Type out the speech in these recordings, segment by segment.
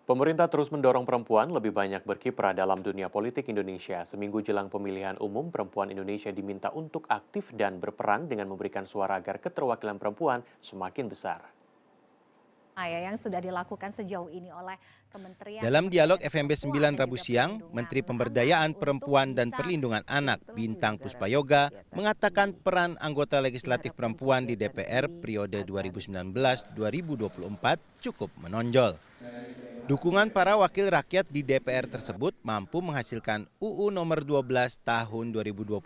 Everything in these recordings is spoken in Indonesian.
Pemerintah terus mendorong perempuan lebih banyak berkiprah dalam dunia politik Indonesia. Seminggu jelang pemilihan umum, perempuan Indonesia diminta untuk aktif dan berperan dengan memberikan suara agar keterwakilan perempuan semakin besar. Yang sudah dilakukan sejauh ini oleh Kementerian Dalam dialog Pemberdayaan FMB Perempuan 9 dan Rabu juga siang, Perlindungan Menteri Anak Pemberdayaan untuk Perempuan dan bisa Perlindungan Anak itu Bintang juga Puspayoga kegiatan mengatakan ini peran anggota legislatif diharapkan perempuan di kegiatan DPR ini periode agar 2019-2024 cukup menonjol. Dukungan para wakil rakyat di DPR tersebut mampu menghasilkan UU nomor 12 tahun 2022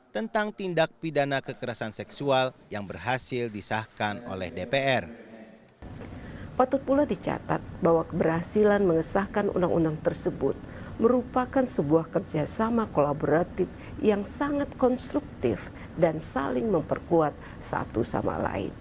tentang tindak pidana kekerasan seksual yang berhasil disahkan oleh DPR. Patut pula dicatat bahwa keberhasilan mengesahkan undang-undang tersebut merupakan sebuah kerjasama kolaboratif yang sangat konstruktif dan saling memperkuat satu sama lain.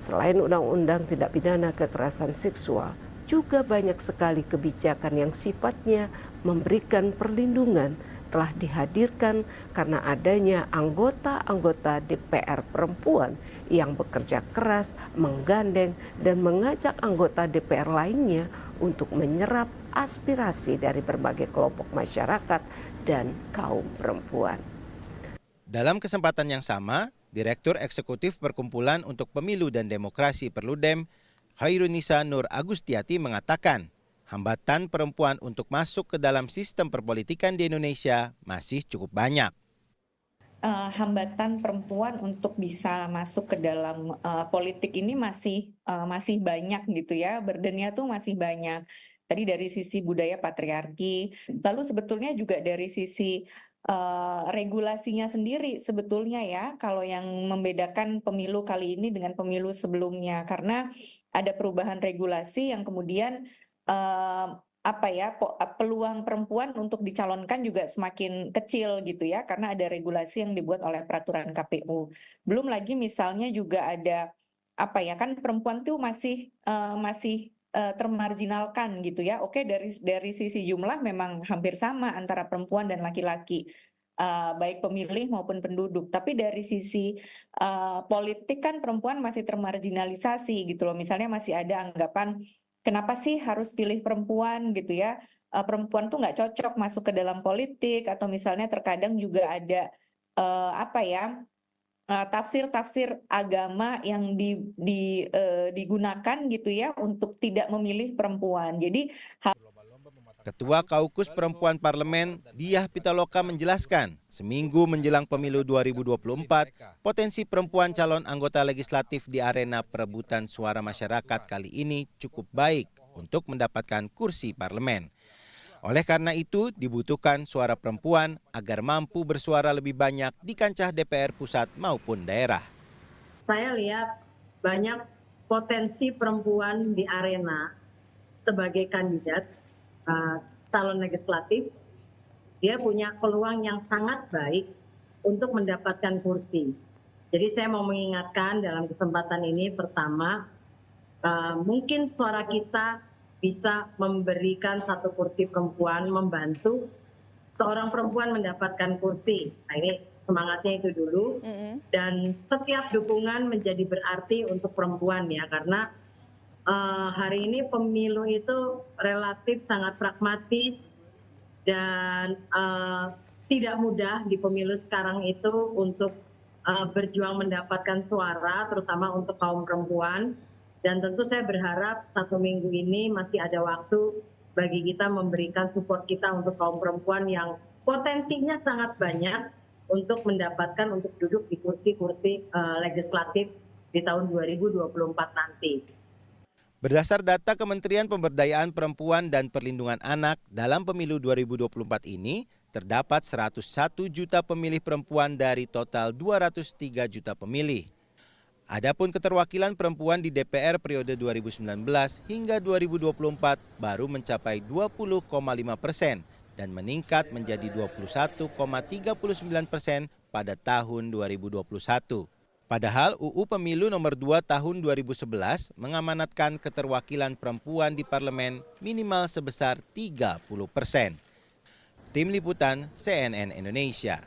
Selain undang-undang tindak pidana kekerasan seksual, juga banyak sekali kebijakan yang sifatnya memberikan perlindungan telah dihadirkan karena adanya anggota-anggota DPR perempuan yang bekerja keras, menggandeng, dan mengajak anggota DPR lainnya untuk menyerap aspirasi dari berbagai kelompok masyarakat dan kaum perempuan. Dalam kesempatan yang sama, Direktur Eksekutif Perkumpulan untuk Pemilu dan Demokrasi Perludem, Khairunisa Nur Agustiati mengatakan, hambatan perempuan untuk masuk ke dalam sistem perpolitikan di Indonesia masih cukup banyak. Hambatan perempuan untuk bisa masuk ke dalam politik ini masih banyak gitu ya, burdennya tuh masih banyak. Tadi dari sisi budaya patriarki, lalu sebetulnya juga dari sisi regulasinya sendiri sebetulnya ya, kalau yang membedakan pemilu kali ini dengan pemilu sebelumnya, karena ada perubahan regulasi yang kemudian peluang perempuan untuk dicalonkan juga semakin kecil gitu ya, karena ada regulasi yang dibuat oleh peraturan KPU. Belum lagi misalnya juga ada kan perempuan tuh masih termarginalkan gitu ya. Oke, dari sisi jumlah memang hampir sama antara perempuan dan laki-laki, baik pemilih maupun penduduk. Tapi dari sisi politik kan perempuan masih termarginalisasi gitu loh. Misalnya masih ada anggapan kenapa sih harus pilih perempuan gitu ya? Perempuan tuh nggak cocok masuk ke dalam politik, atau misalnya terkadang juga ada tafsir-tafsir agama yang digunakan gitu ya untuk tidak memilih perempuan. Jadi Ketua Kaukus Perempuan Parlemen, Diah Pitaloka menjelaskan, seminggu menjelang pemilu 2024, potensi perempuan calon anggota legislatif di arena perebutan suara masyarakat kali ini cukup baik untuk mendapatkan kursi parlemen. Oleh karena itu, dibutuhkan suara perempuan agar mampu bersuara lebih banyak di kancah DPR pusat maupun daerah. Saya lihat banyak potensi perempuan di arena sebagai kandidat calon legislatif. Dia punya peluang yang sangat baik untuk mendapatkan kursi. Jadi saya mau mengingatkan dalam kesempatan ini, pertama, mungkin suara kita bisa memberikan satu kursi perempuan, membantu seorang perempuan mendapatkan kursi. Nah, ini semangatnya itu dulu. Dan setiap dukungan menjadi berarti untuk perempuan ya, karena hari ini pemilu itu relatif sangat pragmatis dan tidak mudah di pemilu sekarang itu untuk berjuang mendapatkan suara, terutama untuk kaum perempuan. Dan tentu saya berharap 1 minggu ini masih ada waktu bagi kita memberikan support kita untuk kaum perempuan yang potensinya sangat banyak untuk mendapatkan, untuk duduk di kursi-kursi legislatif di tahun 2024 nanti. Berdasar data Kementerian Pemberdayaan Perempuan dan Perlindungan Anak, dalam pemilu 2024 ini, terdapat 101 juta pemilih perempuan dari total 203 juta pemilih. Adapun keterwakilan perempuan di DPR periode 2019 hingga 2024 baru mencapai 20,5% dan meningkat menjadi 21,39% pada tahun 2021. Padahal UU Pemilu nomor 2 tahun 2011 mengamanatkan keterwakilan perempuan di parlemen minimal sebesar 30%. Tim Liputan CNN Indonesia.